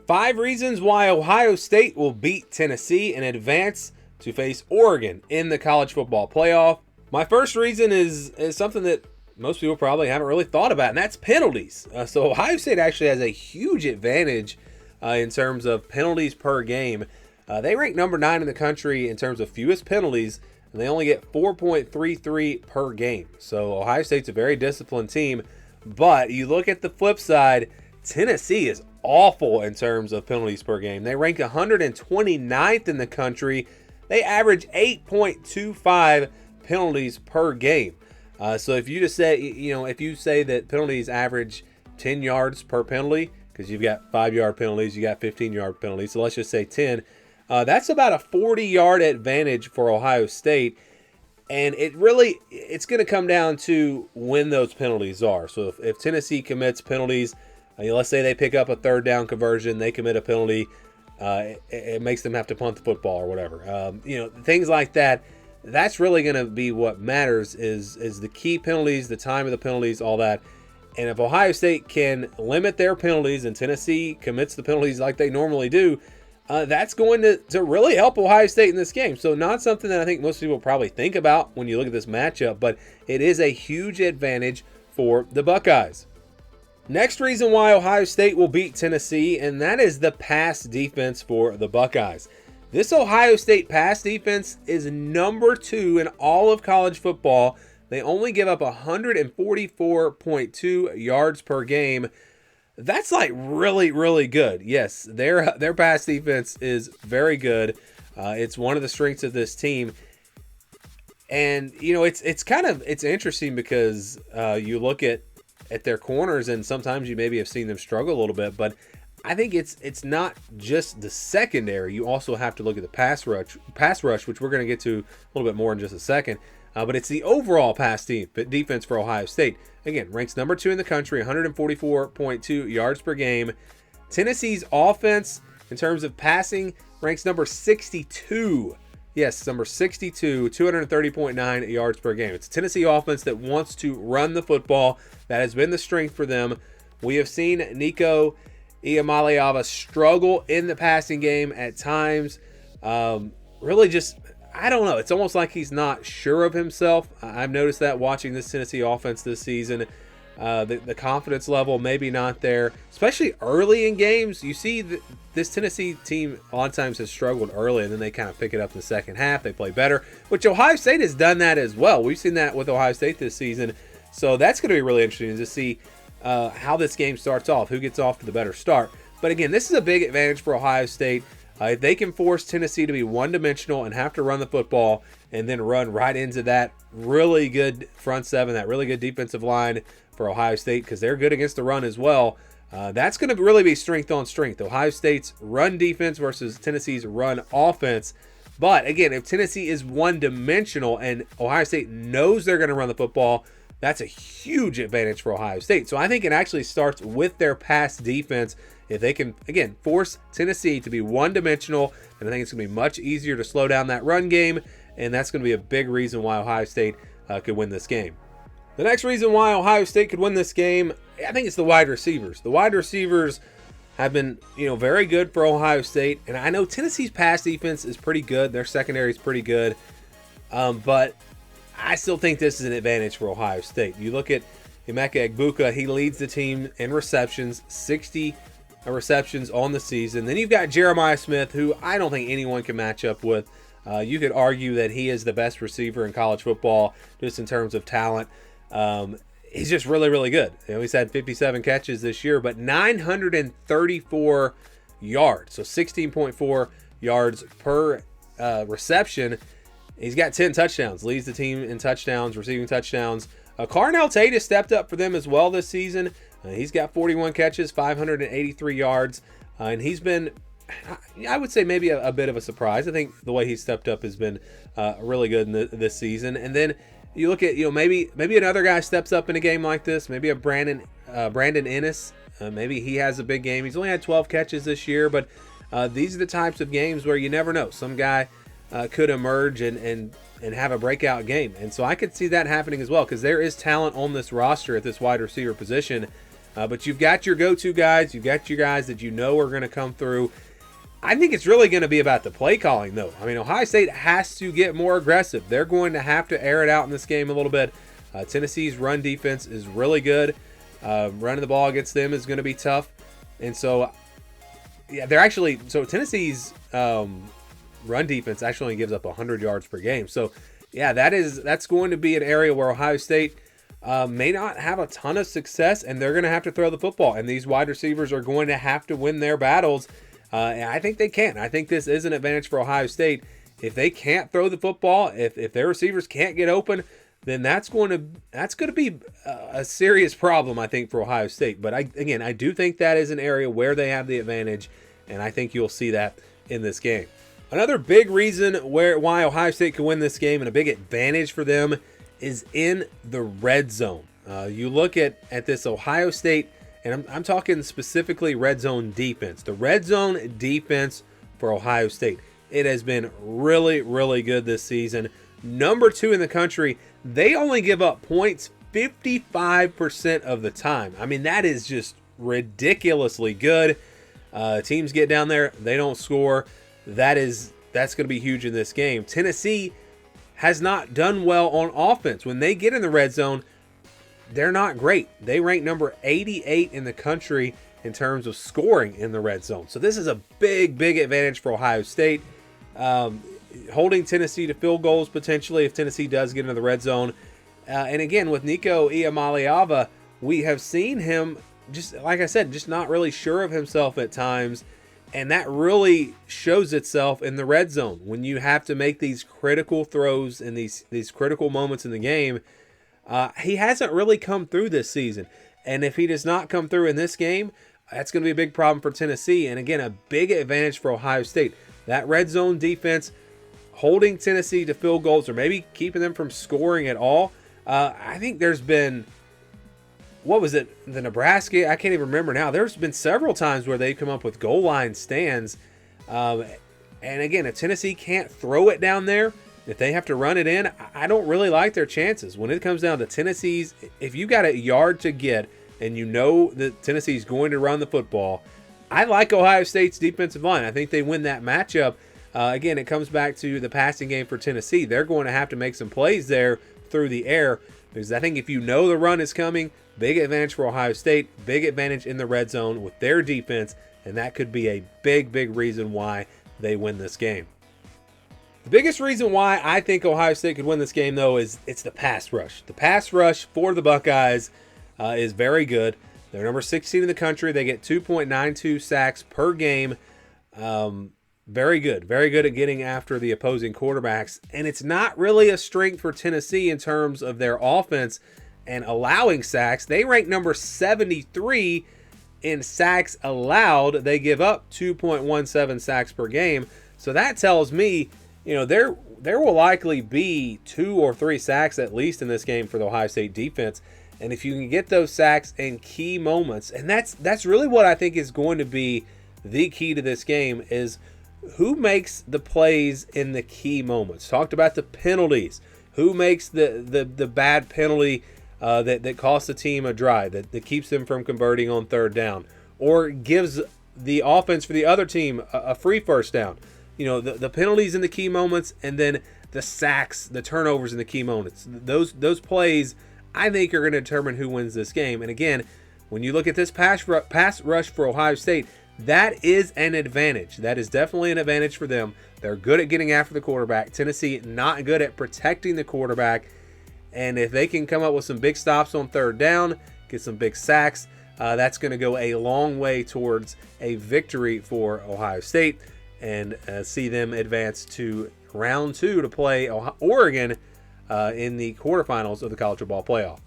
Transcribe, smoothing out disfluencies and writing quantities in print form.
5 reasons why Ohio State will beat Tennessee and advance to face Oregon in the college football playoff. My first reason is something that most people probably haven't really thought about, and that's penalties. So Ohio State actually has a huge advantage in terms of penalties per game. They rank number 9 in the country in terms of fewest penalties, and they only get 4.33 per game. So Ohio State's a very disciplined team, but you look at the flip side, Tennessee is awful in terms of penalties per game. They rank 129th in the country. They average 8.25 penalties per game. So if you just say, if you say that penalties average 10 yards per penalty, because you've got 5-yard penalties, you got 15-yard penalties, so let's just say 10, that's about a 40-yard advantage for Ohio State. And it's going to come down to when those penalties are. So if Tennessee commits penalties, let's say they pick up a third down conversion, they commit a penalty, it makes them have to punt the football or whatever. Things like that. That's really going to be what matters is the key penalties, the time of the penalties, all that. And if Ohio State can limit their penalties and Tennessee commits the penalties like they normally do, that's going to really help Ohio State in this game. So not something that I think most people probably think about when you look at this matchup, but it is a huge advantage for the Buckeyes. Next reason why Ohio State will beat Tennessee, and that is the pass defense for the Buckeyes. This Ohio State pass defense is number 2 in all of college football. They only give up 144.2 yards per game. That's like really, really good. Yes, their pass defense is very good. It's one of the strengths of this team. And, it's interesting because you look at their corners, and sometimes you maybe have seen them struggle a little bit, but I think it's not just the secondary. You also have to look at the pass rush, which we're going to get to a little bit more in just a second. But it's the overall pass defense for Ohio State. Again, ranks number 2 in the country, 144.2 yards per game. Tennessee's offense, in terms of passing, ranks number 62. Yes, number 62, 230.9 yards per game. It's a Tennessee offense that wants to run the football. That has been the strength for them. We have seen Nico Iamaleava struggle in the passing game at times. Really just, I don't know. It's almost like he's not sure of himself. I've noticed that watching this Tennessee offense this season. The confidence level maybe not there, especially early in games. You see this Tennessee team a lot of times has struggled early, and then they kind of pick it up in the second half. They play better, which Ohio State has done that as well. We've seen that with Ohio State this season. So that's going to be really interesting to see how this game starts off, who gets off to the better start. But again, this is a big advantage for Ohio State. If they can force Tennessee to be one-dimensional and have to run the football and then run right into that really good front seven, that really good defensive line for Ohio State, because they're good against the run as well, that's going to really be strength on strength. Ohio State's run defense versus Tennessee's run offense. But again, if Tennessee is one-dimensional and Ohio State knows they're going to run the football, that's a huge advantage for Ohio State. So I think it actually starts with their pass defense. If they can, again, force Tennessee to be one-dimensional, then I think it's going to be much easier to slow down that run game, and that's going to be a big reason why Ohio State could win this game. The next reason why Ohio State could win this game, I think it's the wide receivers. The wide receivers have been, very good for Ohio State, and I know Tennessee's pass defense is pretty good. Their secondary is pretty good, but I still think this is an advantage for Ohio State. You look at Emeka Egbuka, he leads the team in receptions, 60 receptions on the season. Then you've got Jeremiah Smith, who I don't think anyone can match up with. You could argue that he is the best receiver in college football just in terms of talent. He's just really, really good. He's had 57 catches this year, but 934 yards, so 16.4 yards per reception. He's got 10 touchdowns, leads the team in touchdowns, receiving touchdowns. Carnell Tate has stepped up for them as well this season. He's got 41 catches, 583 yards, and he's been, I would say, maybe a bit of a surprise. I think the way he's stepped up has been really good in this season. And then you look at, maybe another guy steps up in a game like this, maybe a Brandon Ennis. Maybe he has a big game. He's only had 12 catches this year, but these are the types of games where you never know. Some guy could emerge and have a breakout game. And so I could see that happening as well, because there is talent on this roster at this wide receiver position. But you've got your go-to guys. You've got your guys that you know are going to come through. I think it's really going to be about the play calling, though. I mean, Ohio State has to get more aggressive. They're going to have to air it out in this game a little bit. Tennessee's run defense is really good. Running the ball against them is going to be tough. And so, yeah, Tennessee's run defense actually only gives up 100 yards per game. So, yeah, that's going to be an area where Ohio State may not have a ton of success, and they're going to have to throw the football. And these wide receivers are going to have to win their battles. And I think they can. I think this is an advantage for Ohio State. If they can't throw the football, if their receivers can't get open, then that's going to be a serious problem, I think, for Ohio State. But I do think that is an area where they have the advantage, and I think you'll see that in this game. Another big reason why Ohio State can win this game, and a big advantage for them, is in the red zone. You look at this Ohio State, and I'm talking specifically red zone defense. The red zone defense for Ohio State, it has been really, really good this season. Number 2 in the country. They only give up points 55% of the time. I mean, that is just ridiculously good. Teams get down there, they don't score. That's going to be huge in this game. Tennessee has not done well on offense. When they get in the red zone, they're not great. They rank number 88 in the country in terms of scoring in the red zone. So this is a big, big advantage for Ohio State. Holding Tennessee to field goals potentially if Tennessee does get into the red zone. And again, with Nico Iamaleava, we have seen him, just like I said, just not really sure of himself at times. And that really shows itself in the red zone when you have to make these critical throws in these critical moments in the game. He hasn't really come through this season. And if he does not come through in this game, that's going to be a big problem for Tennessee. And again, a big advantage for Ohio State. That red zone defense, holding Tennessee to field goals or maybe keeping them from scoring at all. I think there's been, what was it, the Nebraska? I can't even remember now. There's been several times where they've come up with goal line stands. And again, if Tennessee can't throw it down there, if they have to run it in, I don't really like their chances. When it comes down to Tennessee's, if you got a yard to get and you know that Tennessee's going to run the football, I like Ohio State's defensive line. I think they win that matchup. Again, it comes back to the passing game for Tennessee. They're going to have to make some plays there through the air because I think if you know the run is coming, big advantage for Ohio State, big advantage in the red zone with their defense, and that could be a big, big reason why they win this game. The biggest reason why I think Ohio State could win this game, though, is it's the pass rush. The pass rush for the Buckeyes is very good. They're number 16 in the country. They get 2.92 sacks per game. Very good. Very good at getting after the opposing quarterbacks. And it's not really a strength for Tennessee in terms of their offense and allowing sacks. They rank number 73 in sacks allowed. They give up 2.17 sacks per game. So that tells me, there will likely be 2 or 3 sacks at least in this game for the Ohio State defense. And if you can get those sacks in key moments, and that's really what I think is going to be the key to this game, is who makes the plays in the key moments. Talked about the penalties. Who makes the bad penalty that costs the team a drive, that keeps them from converting on third down, or gives the offense for the other team a free first down. The penalties in the key moments, and then the sacks, the turnovers in the key moments. Those plays, I think, are going to determine who wins this game. And again, when you look at this pass rush for Ohio State, that is an advantage. That is definitely an advantage for them. They're good at getting after the quarterback. Tennessee not good at protecting the quarterback. And if they can come up with some big stops on third down, get some big sacks, that's going to go a long way towards a victory for Ohio State and see them advance to round 2 to play Oregon in the quarterfinals of the college football playoff.